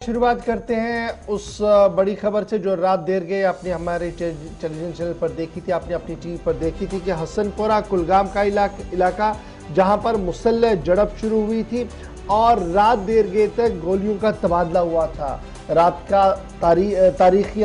शुरुआत करते हैं उस बड़ी खबर से जो रात देर गए आपने हमारे टेलीविजन चैनल पर देखी थी, आपने अपनी टीवी पर देखी थी कि हसनपुरा कुलगाम का इलाका जहां पर मुसल्लह झड़प शुरू हुई थी और रात देर गए तक गोलियों का तबादला हुआ था। रात का तारीखी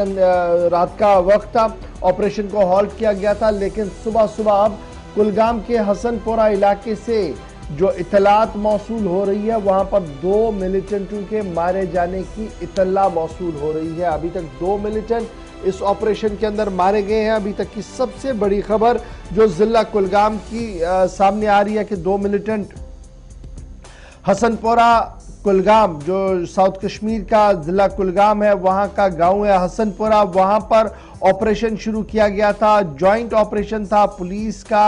रात का वक्त था, ऑपरेशन को हॉल्ट किया गया था, लेकिन सुबह सुबह अब कुलगाम के हसनपुरा इलाके से जो इतलात मौसूल हो रही है, वहां पर 2 मिलिटेंटों के मारे जाने की इतला मौसूल हो रही है। अभी तक 2 मिलिटेंट इस ऑपरेशन के अंदर मारे गए हैं। अभी तक की सबसे बड़ी खबर जो जिला कुलगाम की सामने आ रही है कि 2 मिलिटेंट हसनपुरा कुलगाम, जो साउथ कश्मीर का जिला कुलगाम है, वहां का गांव है हसनपुरा, वहां पर ऑपरेशन शुरू किया गया था। जॉइंट ऑपरेशन था पुलिस का,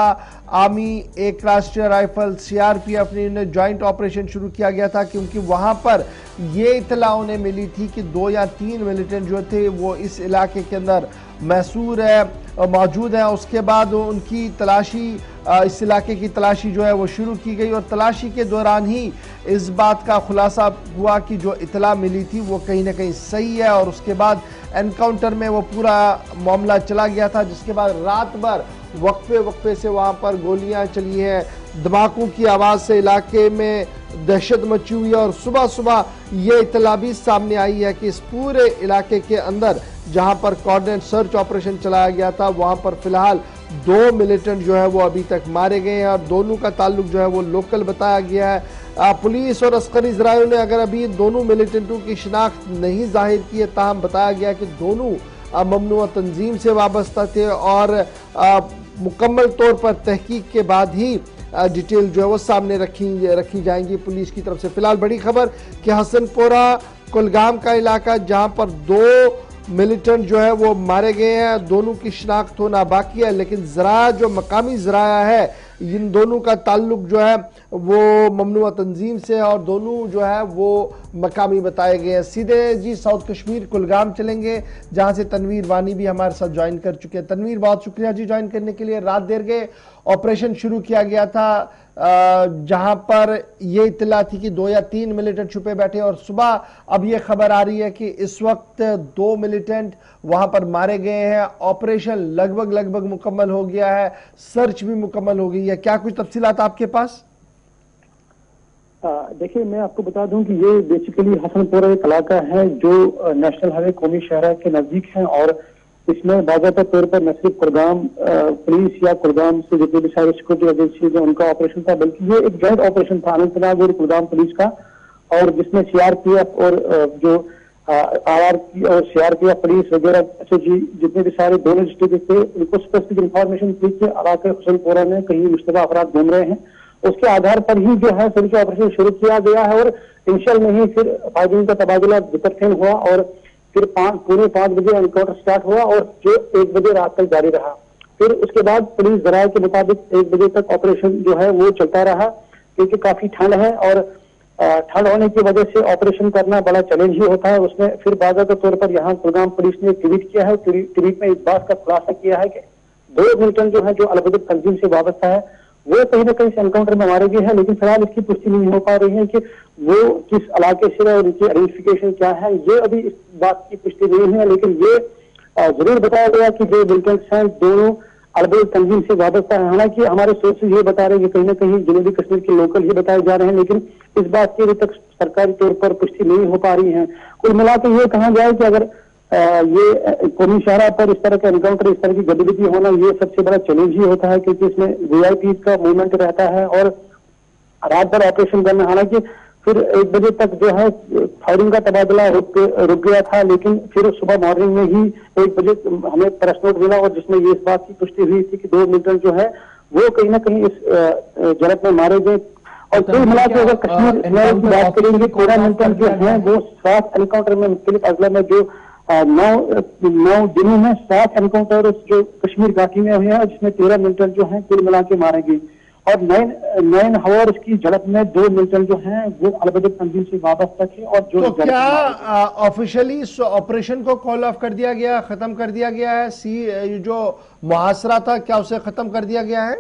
आर्मी, एक राष्ट्रीय राइफल, सीआरपीएफ ने जॉइंट ऑपरेशन शुरू किया गया था क्योंकि वहां पर ये इतला उन्हें मिली थी कि 2 या 3 मिलिटेंट जो थे वो इस इलाके के अंदर मैसूर है, मौजूद है। उसके बाद उनकी तलाशी, इस इलाके की तलाशी जो है वो शुरू की गई और तलाशी के दौरान ही इस बात का खुलासा हुआ कि जो इतला मिली थी वो कहीं ना कहीं सही है और उसके बाद एनकाउंटर में वो पूरा मामला चला गया था, जिसके बाद रात भर वक्फे से वहां पर गोलियां चली हैं, धमाकों की आवाज से इलाके में दहशत मची हुई है और सुबह सुबह ये इतला भी सामने आई है कि इस पूरे इलाके के अंदर जहां पर कोऑर्डिनेट सर्च ऑपरेशन चलाया गया था, वहां पर फिलहाल 2 मिलिटेंट जो है वो अभी तक मारे गए हैं और दोनों का ताल्लुक जो है वो लोकल बताया गया है। पुलिस और अस्करी ज़राए ने अगर अभी दोनों मिलिटेंटों की शिनाख्त नहीं जाहिर की है, ताहम बताया गया कि दोनों ममनुआ तंजीम से वाबस्ता थे और मुकम्मल तौर पर तहकीक के बाद ही डिटेल जो है वो सामने रखी जाएंगी पुलिस की तरफ से। फिलहाल बड़ी खबर कि हसनपुरा कुलगाम का इलाका जहां पर 2 मिलिटेंट जो है वो मारे गए हैं, दोनों की शिनाख्त होना बाकी है, लेकिन जरा जो मकामी जराया है इन दोनों का ताल्लुक जो है वो ममनुआ तंजीम से और दोनों जो है वो मकामी बताए गए हैं। सीधे जी साउथ कश्मीर कुलगाम चलेंगे जहां से तनवीर वानी भी हमारे साथ ज्वाइन कर चुके हैं। तनवीर, बहुत शुक्रिया जी ज्वाइन करने के लिए। रात देर गए ऑपरेशन शुरू किया गया था जहां पर यह इत्तला थी कि 2 या 3 मिलिटेंट छुपे बैठे और सुबह अब यह खबर आ रही है कि इस वक्त 2 मिलिटेंट वहां पर मारे गए हैं। ऑपरेशन लगभग मुकम्मल हो गया है, सर्च भी मुकम्मल हो गई है। क्या कुछ तफसीलात आपके पास? देखिए, मैं आपको बता दूं कि ये बेसिकली हसनपुरा एक इलाका है जो नेशनल हाईवे कौमी शहरा के नजदीक है और इसमें बाकायदा तौर पर न सिर्फ कुलगाम पुलिस या कुलगाम से जितनी भी सारी सिक्योरिटी एजेंसी जो उनका ऑपरेशन था, बल्कि ये एक जॉइंट ऑपरेशन था अनंतनाग और कुलगाम पुलिस का, और जिसमें सीआरपीएफ और जो आरआरपी और सीआरपीएफ पुलिस वगैरह एसओजी जितने भी सारे दोनों डिस्ट्रिक्ट थे, उनको स्पेसिफिक इंफॉर्मेशन थी कि इलाके हसनपुरा में कहीं मुश्तबा अफराद घूम रहे हैं। उसके आधार पर ही जो है सर्च ऑपरेशन शुरू किया गया है और इनिशियल में ही फिर फायरिंग का तबादला बितरफेन हुआ और फिर पूरे 5 बजे एनकाउंटर स्टार्ट हुआ और जो 1 बजे रात तक जारी रहा। फिर उसके बाद पुलिस जराये के मुताबिक 1 बजे तक ऑपरेशन जो है वो चलता रहा क्योंकि काफी ठंड है और ठंड होने की वजह से ऑपरेशन करना बड़ा चैलेंज ही होता है। उसमें फिर बाकायदा तौर पर यहाँ कुलगाम पुलिस ने ट्वीट किया है, ट्वीट में इस बात का खुलासा किया है कि 2 मिलिटेंट जो है जो अलबदल तंजीम से वाबस्ता है वो कहीं ना कहीं से एनकाउंटर में मारे गए हैं, लेकिन फिलहाल इसकी पुष्टि नहीं हो पा रही है कि वो किस इलाके से और उनकी आइडेंटिफिकेशन क्या है, ये अभी इस बात की पुष्टि नहीं है। लेकिन ये जरूर बताया गया कि जो मिलिटेंट्स हैं दोनों अलबदल तंजीम से वाबस्ता है। हालांकि हमारे सोर्सेज ये बता रहे हैं कि कहीं ना कहीं जनूबी कश्मीर के लोकल ही बताए जा रहे हैं, लेकिन इस बात की अभी तक सरकारी तौर पर पुष्टि नहीं हो पा रही है। कुल मिलाकर ये कहा जाए कि अगर ये कौमी शहरा पर इस तरह का एनकाउंटर, इस तरह की गतिविधि होना, ये सबसे बड़ा चैलेंज ही होता है क्योंकि इसमें वीआईपी का मूवमेंट रहता है और रात भर ऑपरेशन करना। हालांकि फिर 1 बजे तक जो है फायरिंग का तबादला रुक गया था, लेकिन फिर सुबह मॉर्निंग में ही 1 बजे हमें प्रेस नोट मिला और जिसमें ये इस बात की पुष्टि हुई थी कि 2 मिलिटेंट जो है वो कहीं ना कहीं इस झड़प में मारे गए। और कुल मिलाकर अगर कश्मीर की बात करेंगे, 13 मिलिटेंट जो है वो 7 एनकाउंटर में मुख्तलिफ अजला में जो 9 दिनों में 7 एनकाउंटर जो कश्मीर घाटी में हुए हैं, जिसमें 13 मिलिटेंट जो हैं कुल मिला के मारे गए और 9 हावर्स की झड़प में 2 मिलिटेंट जो हैं वो अलबदल तंजीम से वाबस्ता थे। और जो तो क्या ऑफिशियली इस ऑपरेशन को कॉल ऑफ कर दिया गया, खत्म कर दिया गया है? जो मुहासरा था क्या उसे खत्म कर दिया गया है?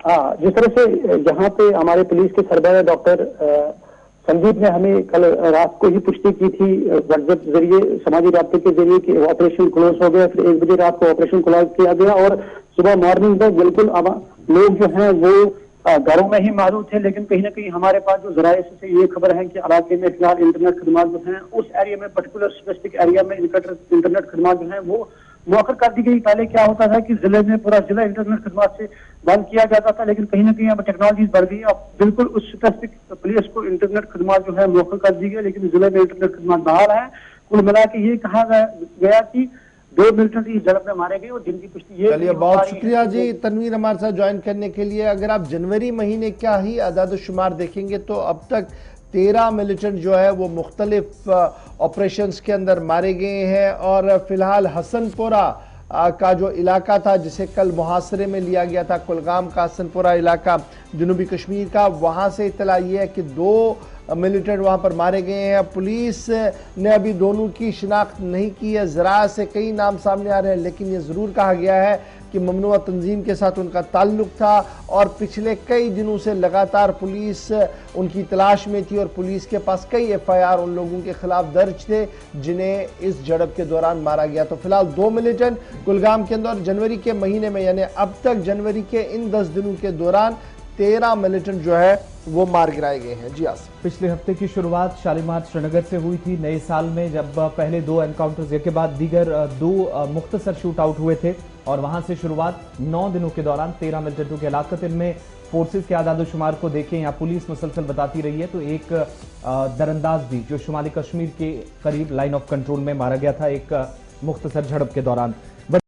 हाँ, जिस तरह से यहाँ पे हमारे पुलिस के सरबराह डॉक्टर संदीप ने हमें कल रात को ही पुष्टि की थी व्हाट्सएप जरिए, समाजी राब्ते के जरिए कि ऑपरेशन क्लोज हो गया। फिर 1 बजे रात को ऑपरेशन क्लोज किया गया और सुबह मॉर्निंग तक बिल्कुल लोग जो हैं वो घरों में ही मौजूद थे। लेकिन कहीं ना कहीं हमारे पास जो जराये से ये खबर है कि इलाके में फिलहाल इंटरनेट खदमात जो हैं उस एरिया में, पर्टिकुलर स्पेसिफिक एरिया में इंटरनेट खदमात जो हैं वो मौखर कर दी गई। पहले क्या होता था कि जिले में पूरा जिला इंटरनेट खदमात से बंद किया जाता था, लेकिन कहीं ना कहीं अब टेक्नोलॉजी बढ़ गई। अब बिल्कुल उस स्पेसिफिक प्लेस को इंटरनेट खदमात जो है मौखर कर दी गई, लेकिन जिले में इंटरनेट खदमात बहाल है। कुल मिला के ये कहा गया कि 2 मिलिटेंट इस झड़प में मारे गए और जिनकी पुष्टि ये। चलिए, बहुत शुक्रिया जी तनवीर हमारे साथ ज्वाइन करने के लिए। अगर आप जनवरी महीने का ही आदाद-ओ-शुमार देखेंगे तो अब तक 13 मिलिटेंट जो है वो मुख्तलिफ ऑपरेशंस के अंदर मारे गए हैं। और फिलहाल हसनपुरा का जो इलाका था जिसे कल मुहासरे में लिया गया था, कुलगाम का हसनपुरा इलाका जनूबी कश्मीर का, वहां से इत्तला ये है कि 2 मिलिटेंट वहां पर मारे गए हैं। पुलिस ने अभी दोनों की शिनाख्त नहीं की है, जरा से कई नाम सामने आ रहे हैं, लेकिन ये जरूर कहा गया है कि ममनुआ तंजीम के साथ उनका ताल्लुक था और पिछले कई दिनों से लगातार पुलिस उनकी तलाश में थी और पुलिस के पास कई FIR उन लोगों के खिलाफ दर्ज थे जिन्हें इस झड़प के दौरान मारा गया। तो फिलहाल 2 मिलिटेंट कुलगाम के अंदर जनवरी के महीने में, यानी अब तक जनवरी के इन 10 दिनों के दौरान 13 मिलिटेंट जो है वो मार गिराए गए हैं। जी आसिफ, पिछले हफ्ते की शुरुआत शालीमार श्रीनगर से हुई थी नए साल में, जब पहले 2 एनकाउंटर्स, एक के बाद दीगर 2 मुख्तसर शूट आउट हुए थे और वहां से शुरुआत 9 दिनों के दौरान 13 मिलिटेंटों की हलाकत। इनमें फोर्सेस के आदाद-ओ-शुमार को देखें या पुलिस मुसलसल बताती रही है तो एक दरअंदाज भी जो शुमाली कश्मीर के करीब लाइन ऑफ कंट्रोल में मारा गया था एक मुख्तसर झड़प के दौरान।